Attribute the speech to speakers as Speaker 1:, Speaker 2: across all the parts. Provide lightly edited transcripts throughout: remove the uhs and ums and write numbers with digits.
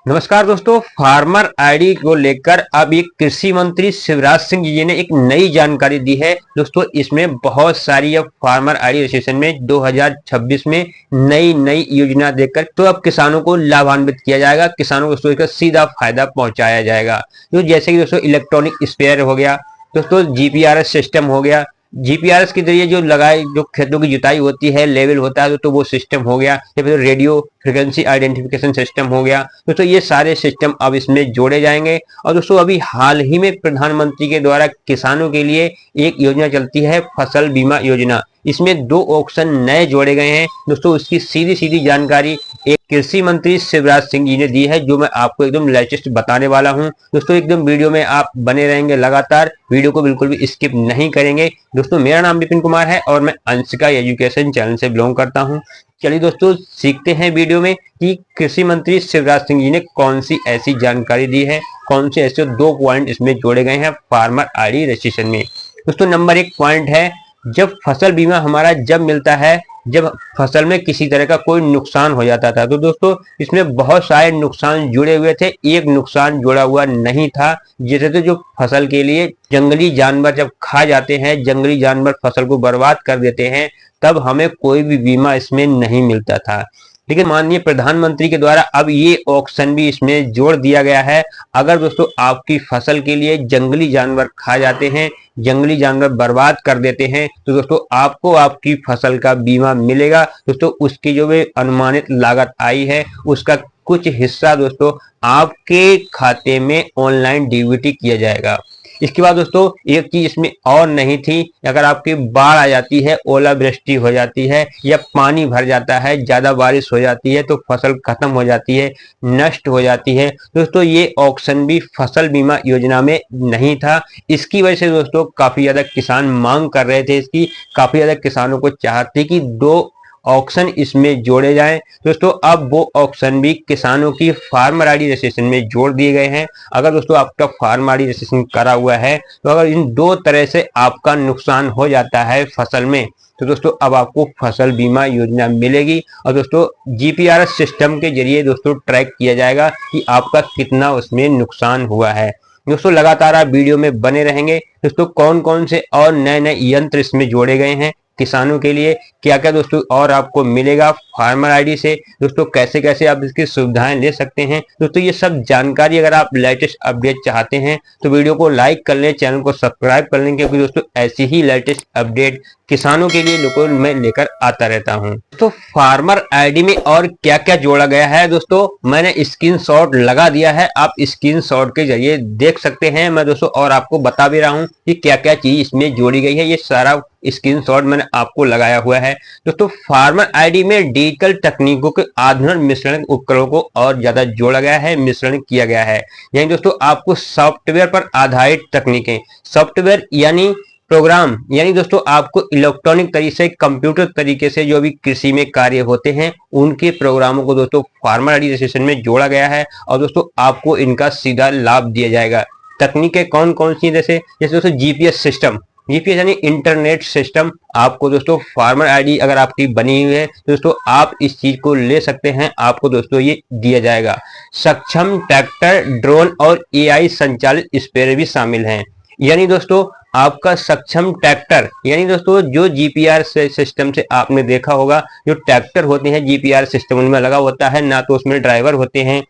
Speaker 1: नमस्कार दोस्तों, farmer ID को लेकर अब एक कृषि मंत्री शिवराज सिंह जी ने एक नई जानकारी दी है। दोस्तों इसमें बहुत सारी अब फार्मर आईडी रजिस्ट्रेशन में 2026 में नई नई योजना देकर तो अब किसानों को लाभान्वित किया जाएगा। किसानों को दोस्तों इसका सीधा फायदा पहुंचाया जाएगा। तो जैसे कि दोस्तों इलेक्ट्रॉनिक स्प्रेयर हो गया, दोस्तों जीपीआरएस सिस्टम हो गया। जीपीआरएस के जरिए जो खेतों की जुताई होती है, लेवल होता है, तो वो सिस्टम हो गया। या फिर रेडियो फ्रिक्वेंसी आइडेंटिफिकेशन सिस्टम हो गया। दोस्तों ये सारे सिस्टम अब इसमें जोड़े जाएंगे। और दोस्तों अभी हाल ही में प्रधानमंत्री के द्वारा किसानों के लिए एक योजना चलती है, फसल बीमा योजना। इसमें 2 ऑप्शन नए जोड़े गए हैं। दोस्तों उसकी सीधी सीधी जानकारी एक कृषि मंत्री शिवराज सिंह जी ने दी है, जो मैं आपको एकदम लेटेस्ट बताने वाला हूं। दोस्तों एकदम वीडियो में आप बने रहेंगे, लगातार वीडियो को बिल्कुल भी स्किप नहीं करेंगे। दोस्तों मेरा नाम विपिन कुमार है और मैं अंशिका एजुकेशन चैनल से बिलोंग करता हूं। चलिए दोस्तों सीखते हैं वीडियो में कि कृषि मंत्री शिवराज सिंह जी ने कौन सी ऐसी जानकारी दी है, कौन से ऐसे 2 पॉइंट इसमें जोड़े गए हैं फार्मर आईडी रजिस्ट्रेशन में। दोस्तों नंबर 1 पॉइंट है, जब फसल बीमा हमारा जब मिलता है जब फसल में किसी तरह का कोई नुकसान हो जाता था। तो दोस्तों इसमें बहुत सारे नुकसान जुड़े हुए थे, एक नुकसान जुड़ा हुआ नहीं था। जैसे तो जो फसल के लिए जंगली जानवर जब खा जाते हैं, जंगली जानवर फसल को बर्बाद कर देते हैं, तब हमें कोई भी बीमा इसमें नहीं मिलता था। लेकिन माननीय प्रधानमंत्री के द्वारा अब ये ऑप्शन भी इसमें जोड़ दिया गया है। अगर दोस्तों आपकी फसल के लिए जंगली जानवर खा जाते हैं, जंगली जानवर बर्बाद कर देते हैं, तो दोस्तों आपको आपकी फसल का बीमा मिलेगा। दोस्तों उसकी जो भी अनुमानित लागत आई है उसका कुछ हिस्सा दोस्तों आपके खाते में ऑनलाइन डीबीटी किया जाएगा। इसके बाद दोस्तों एक चीज इसमें और नहीं थी, अगर आपकी बाढ़ आ जाती है, ओलावृष्टि हो जाती है या पानी भर जाता है, ज्यादा बारिश हो जाती है, तो फसल खत्म हो जाती है, नष्ट हो जाती है, दोस्तों ये ऑप्शन भी फसल बीमा योजना में नहीं था। इसकी वजह से दोस्तों काफी ज्यादा किसान मांग कर रहे थे इसकी, काफी ज्यादा किसानों को चाहते कि 2 ऑप्शन इसमें जोड़े जाएं। दोस्तों अब वो ऑप्शन भी किसानों की फार्मर आईडी रजिस्ट्रेशन में जोड़ दिए गए हैं। अगर दोस्तों आपका फार्मर आईडी रजिस्ट्रेशन करा हुआ है, तो अगर इन 2 तरह से आपका नुकसान हो जाता है फसल में, तो दोस्तों अब आपको फसल बीमा योजना मिलेगी। और दोस्तों जीपीआरएस सिस्टम के जरिए दोस्तों ट्रैक किया जाएगा कि आपका कितना उसमें नुकसान हुआ है। दोस्तों लगातार आप वीडियो में बने रहेंगे। दोस्तों कौन कौन से और नए नए यंत्र इसमें जोड़े गए हैं किसानों के लिए, क्या क्या दोस्तों और आपको मिलेगा फार्मर आईडी से, दोस्तों कैसे कैसे आप इसकी सुविधाएं ले सकते हैं, दोस्तों ये सब जानकारी अगर आप लेटेस्ट अपडेट चाहते हैं तो वीडियो को लाइक कर लें, चैनल को सब्सक्राइब कर लें, क्योंकि दोस्तों ऐसी ही लेटेस्ट अपडेट किसानों के लिए लोगों मैं लेकर आता रहता हूं। तो फार्मर आईडी में और क्या क्या जोड़ा गया है दोस्तों मैंने स्क्रीनशॉट लगा दिया है, आप स्क्रीनशॉट के जरिए देख सकते हैं। मैं दोस्तों और आपको बता भी रहा हूं कि क्या क्या चीज इसमें जोड़ी गई है, ये सारा स्क्रीनशॉट मैंने आपको लगाया हुआ है। दोस्तों फार्मर आईडी में डिजिटल तकनीकों के आधुनिक मिश्रण उपकरणों को और ज्यादा जोड़ा गया है, मिश्रण किया गया है। यानी दोस्तों आपको सॉफ्टवेयर पर आधारित तकनीकें, सॉफ्टवेयर यानी प्रोग्राम, यानी दोस्तों आपको इलेक्ट्रॉनिक तरीके से, कंप्यूटर तरीके से जो भी कृषि में कार्य होते हैं उनके प्रोग्रामों को दोस्तों फार्मर आईडी रजिस्ट्रेशन में जोड़ा गया है। और दोस्तों आपको इनका सीधा लाभ दिया जाएगा। तकनीकें कौन कौन सी, जैसे दोस्तों जीपीएस सिस्टम, जीपीएस यानी इंटरनेट सिस्टम, आपको दोस्तों फार्मर आईडी अगर आपकी बनी हुई है तो दोस्तों आप इस चीज को ले सकते हैं, आपको दोस्तों ये दिया जाएगा। सक्षम ट्रैक्टर, ड्रोन और एआई संचालित स्प्रेयर भी शामिल हैं। यानी दोस्तों आपका सक्षम ट्रैक्टर, यानी दोस्तों जो जीपीआर सिस्टम से आपने देखा होगा, जो ट्रैक्टर होते हैं जीपीआर सिस्टम उनमें लगा होता है, ना तो उसमें ड्राइवर होते हैं।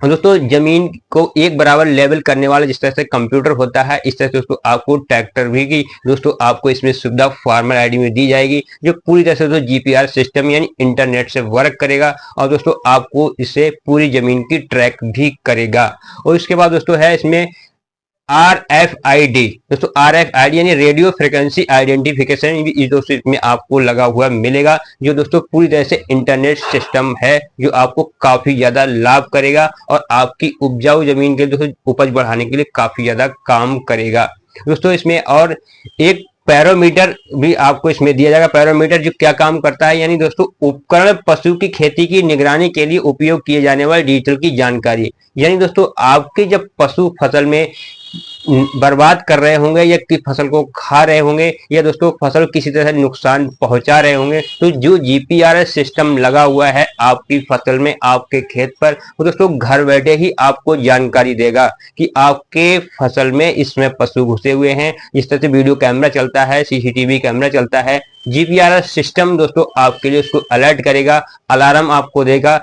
Speaker 1: दोस्तों जमीन को एक बराबर लेवल करने वाला जिस तरह से कंप्यूटर होता है, इस तरह से दोस्तों आपको ट्रैक्टर भी की दोस्तों आपको इसमें सुविधा फार्मर आईडी में दी जाएगी, जो पूरी तरह से दोस्तों जीपीआर सिस्टम यानी इंटरनेट से वर्क करेगा और दोस्तों आपको इससे पूरी जमीन की ट्रैक भी करेगा। और इसके बाद दोस्तों है इसमें RFID, दोस्तों RFID यानी रेडियो फ्रिक्वेंसी आइडेंटिफिकेशन भी दोस्तों इसमें आपको लगा हुआ मिलेगा, जो दोस्तों पूरी तरह से इंटरनेट सिस्टम है, जो आपको काफी ज्यादा लाभ करेगा और आपकी उपजाऊ जमीन के दोस्तों उपज बढ़ाने के लिए काफी ज्यादा काम करेगा। दोस्तों इसमें और एक पैरोमीटर भी आपको इसमें दिया जाएगा। पैरोमीटर जो क्या काम करता है, यानी दोस्तों उपकरण पशु की खेती की निगरानी के लिए उपयोग किए जाने वाले डिजिटल की जानकारी। यानी दोस्तों आपके जब पशु फसल में बर्बाद कर रहे होंगे या कि फसल को खा रहे होंगे या दोस्तों फसल किसी तरह से नुकसान पहुंचा रहे होंगे, तो जो जीपीआरएस सिस्टम लगा हुआ है आपकी फसल में, आपके खेत पर, वो दोस्तों घर बैठे ही आपको जानकारी देगा कि आपके फसल में इसमें पशु घुसे हुए हैं। जिस तरह से वीडियो कैमरा चलता है, सीसीटीवी कैमरा चलता है, जीपीआरएस सिस्टम दोस्तों आपके लिए उसको अलर्ट करेगा, अलार्म आपको देगा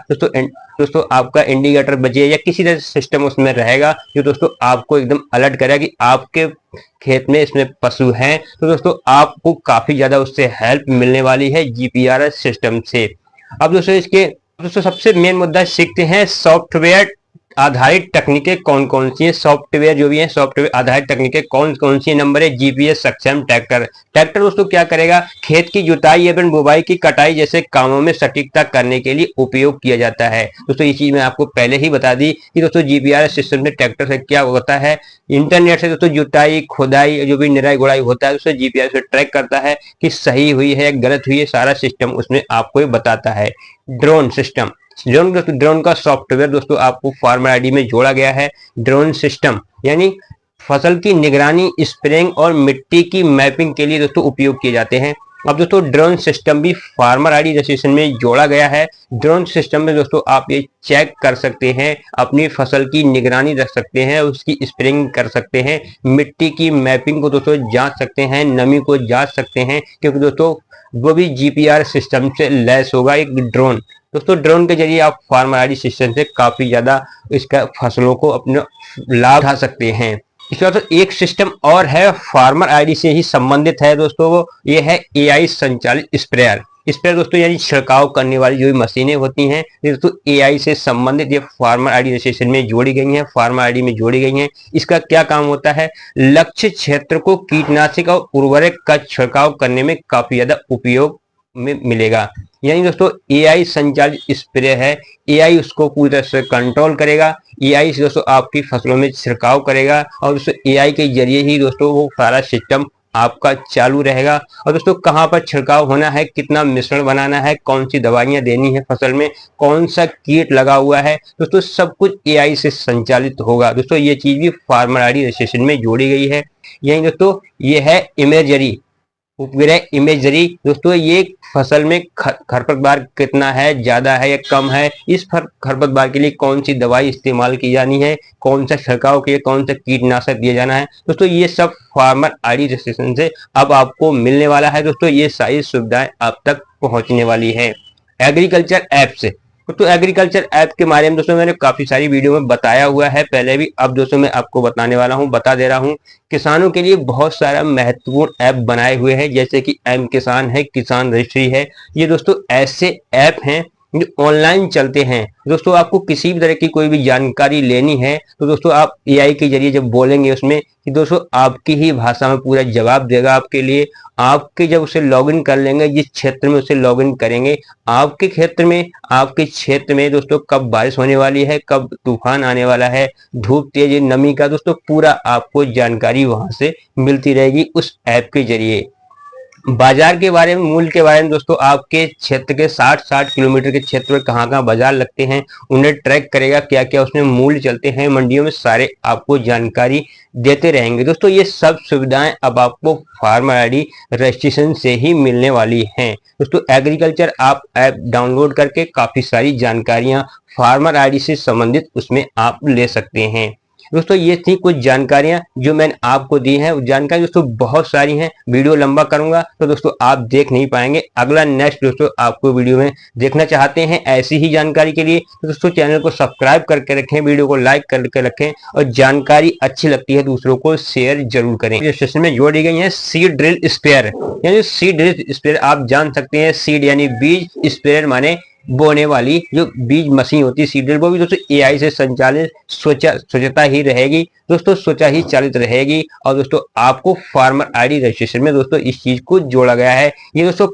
Speaker 1: दोस्तों आपका इंडिकेटर बजे या किसी तरह सिस्टम उसमें रहेगा जो दोस्तों आपको एकदम अलर्ट करेगा कि आपके खेत में इसमें पशु हैं। तो दोस्तों आपको काफी ज्यादा उससे हेल्प मिलने वाली है जीपीआरएस सिस्टम से। अब दोस्तों सबसे मेन मुद्दा सीखते हैं सॉफ्टवेयर आधारित तकनीकें कौन कौन सी है। सॉफ्टवेयर जो भी है, सॉफ्टवेयर आधारित तकनीकें कौन कौन सी। नंबर है जीपीएस सक्षम ट्रैक्टर। ट्रैक्टर दोस्तों क्या करेगा, खेत की जुताई एवं बुवाई की कटाई जैसे कामों में सटीकता करने के लिए उपयोग किया जाता है। दोस्तों ये चीज मैं आपको पहले ही बता दी कि दोस्तों जीपीआरएस सिस्टम से ट्रैक्टर से क्या होता है, इंटरनेट से दोस्तों जुताई खुदाई जो भी निराई गुड़ाई होता है उससे जीपीआरएस से ट्रैक करता है कि सही हुई है या गलत हुई है, सारा सिस्टम उसमें आपको बताता है। ड्रोन सिस्टम, ड्रोन का सॉफ्टवेयर दोस्तों आपको फार्मर आईडी में जोड़ा गया है। ड्रोन सिस्टम यानी फसल की निगरानी, स्प्रेइंग और मिट्टी की मैपिंग के लिए दोस्तों उपयोग किए जाते हैं। अब दोस्तों ड्रोन सिस्टम भी फार्मर आईडी रजिस्ट्रेशन में जोड़ा गया है। ड्रोन सिस्टम में दोस्तों आप ये चेक कर सकते हैं, अपनी फसल की निगरानी रख सकते हैं, उसकी स्प्रेइंग कर सकते हैं, मिट्टी की मैपिंग को दोस्तों जांच सकते हैं, नमी को जांच सकते हैं, क्योंकि दोस्तों वो भी जीपीआर सिस्टम से लैस होगा एक ड्रोन। दोस्तों ड्रोन के जरिए आप फार्मर आईडी सिस्टम से काफी ज्यादा इसका फसलों को अपने लाभ उठा सकते हैं। इसके बाद तो एक सिस्टम और है फार्मर आईडी से ही संबंधित है दोस्तों, वो ये है एआई संचालित स्प्रेयर। स्प्रेयर दोस्तों यानी छिड़काव करने वाली जो भी मशीनें होती हैं दोस्तों एआई से संबंधित, ये फार्मर आईडी रजिस्ट्रेशन में जोड़ी गई हैं, फार्मर आईडी में जोड़ी गई हैं। इसका क्या काम होता है, लक्ष्य क्षेत्र को कीटनाशक और उर्वरक का छिड़काव करने में काफी ज्यादा उपयोग में मिलेगा। यानी दोस्तों एआई संचालित स्प्रे है, एआई उसको पूरी तरह से कंट्रोल करेगा, एआई से दोस्तों आपकी फसलों में छिड़काव करेगा और दोस्तों एआई के जरिए ही दोस्तों वो सारा सिस्टम आपका चालू रहेगा। और दोस्तों कहाँ पर छिड़काव होना है, कितना मिश्रण बनाना है, कौन सी दवाइयां देनी है फसल में, कौन सा कीट लगा हुआ है, दोस्तों सब कुछ एआई से संचालित होगा। दोस्तों ये चीज भी फार्मर आईडी रजिस्ट्रेशन में जोड़ी गई है। यही दोस्तों ये है इमेजरी, उपग्रह इमेजरी। दोस्तों ये फसल में खरपतवार कितना है, ज्यादा है या कम है, इस खरपतवार के लिए कौन सी दवाई इस्तेमाल की जानी है, कौन सा छिड़काव के लिए कौन सा कीटनाशक दिया जाना है, दोस्तों ये सब फार्मर आईडी रजिस्ट्रेशन से अब आपको मिलने वाला है। दोस्तों ये सारी सुविधाएं आप तक पहुंचने वाली है। एग्रीकल्चर ऐप से, तो एग्रीकल्चर ऐप के बारे में दोस्तों मैंने काफी सारी वीडियो में बताया हुआ है पहले भी, अब दोस्तों मैं आपको बताने वाला हूं, बता दे रहा हूं। किसानों के लिए बहुत सारा महत्वपूर्ण ऐप बनाए हुए हैं, जैसे कि एम किसान है, किसान रजिस्ट्री है। ये दोस्तों ऐसे ऐप हैं जो ऑनलाइन चलते हैं। दोस्तों आपको किसी भी तरह की कोई भी जानकारी लेनी है तो दोस्तों आप एआई के जरिए जब बोलेंगे उसमें कि दोस्तों आपकी ही भाषा में पूरा जवाब देगा आपके लिए। आपके जब उसे लॉगिन कर लेंगे, जिस क्षेत्र में उसे लॉगिन करेंगे, आपके क्षेत्र में दोस्तों कब बारिश होने वाली है, कब तूफान आने वाला है, धूप तेज, नमी का दोस्तों पूरा आपको जानकारी वहां से मिलती रहेगी उस ऐप के जरिए। बाजार के बारे में, मूल्य के बारे में दोस्तों आपके क्षेत्र के 60 किलोमीटर के क्षेत्र में कहाँ बाजार लगते हैं उन्हें ट्रैक करेगा, क्या क्या उसमें मूल्य चलते हैं मंडियों में, सारे आपको जानकारी देते रहेंगे। दोस्तों ये सब सुविधाएं अब आपको फार्मर आईडी रजिस्ट्रेशन से ही मिलने वाली हैं। दोस्तों एग्रीकल्चर आप ऐप डाउनलोड करके काफी सारी जानकारियां फार्मर आईडी से संबंधित उसमें आप ले सकते हैं। दोस्तों ये थी कुछ जानकारियां जो मैंने आपको दी हैं। जानकारी दोस्तों बहुत सारी हैं, वीडियो लंबा करूंगा तो दोस्तों आप देख नहीं पाएंगे। अगला नेक्स्ट दोस्तों आपको वीडियो में देखना चाहते हैं ऐसी ही जानकारी के लिए तो दोस्तों चैनल को सब्सक्राइब करके रखें, वीडियो को लाइक करके रखें और जानकारी अच्छी लगती है दूसरों को शेयर जरूर करें। रजिस्ट्रेशन में जोड़ी गई है सीड ड्रिल स्प्रेयर, यानी सीड ड्रिल स्प्रेयर आप जान सकते हैं, सीड यानी बीज, स्प्रेयर माने बोने वाली जो बीज मशीन होती है सीडर, वो भी दोस्तों एआई से संचालित स्वच्छता ही रहेगी दोस्तों, स्वच्छता ही चालित रहेगी। और दोस्तों आपको फार्मर आईडी रजिस्ट्रेशन में दोस्तों इस चीज को जोड़ा गया है। ये दोस्तों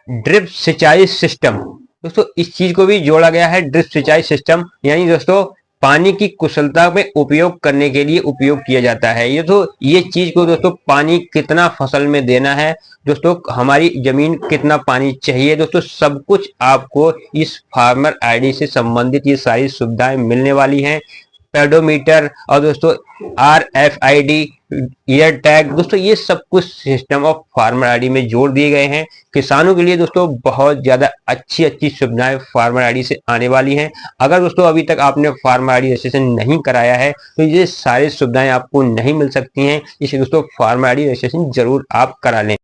Speaker 1: ड्रिप सिंचाई सिस्टम, दोस्तों इस चीज को भी जोड़ा गया है, ड्रिप सिंचाई सिस्टम यानी दोस्तों पानी की कुशलता में उपयोग करने के लिए उपयोग किया जाता है। ये चीज को दोस्तों पानी कितना फसल में देना है, दोस्तों हमारी जमीन कितना पानी चाहिए, दोस्तों सब कुछ आपको इस फार्मर आईडी से संबंधित ये सारी सुविधाएं मिलने वाली हैं। पेडोमीटर और दोस्तों RFID, ईयर टैग, दोस्तों ये सब कुछ सिस्टम ऑफ फार्मर आईडी में जोड़ दिए गए हैं। किसानों के लिए दोस्तों बहुत ज्यादा अच्छी अच्छी सुविधाएं फार्मर आईडी से आने वाली हैं। अगर दोस्तों अभी तक आपने फार्मर आईडी रजिस्ट्रेशन नहीं कराया है तो ये सारी सुविधाएं आपको नहीं मिल सकती हैं, इसलिए दोस्तों फार्मर आईडी रजिस्ट्रेशन जरूर आप करा लें।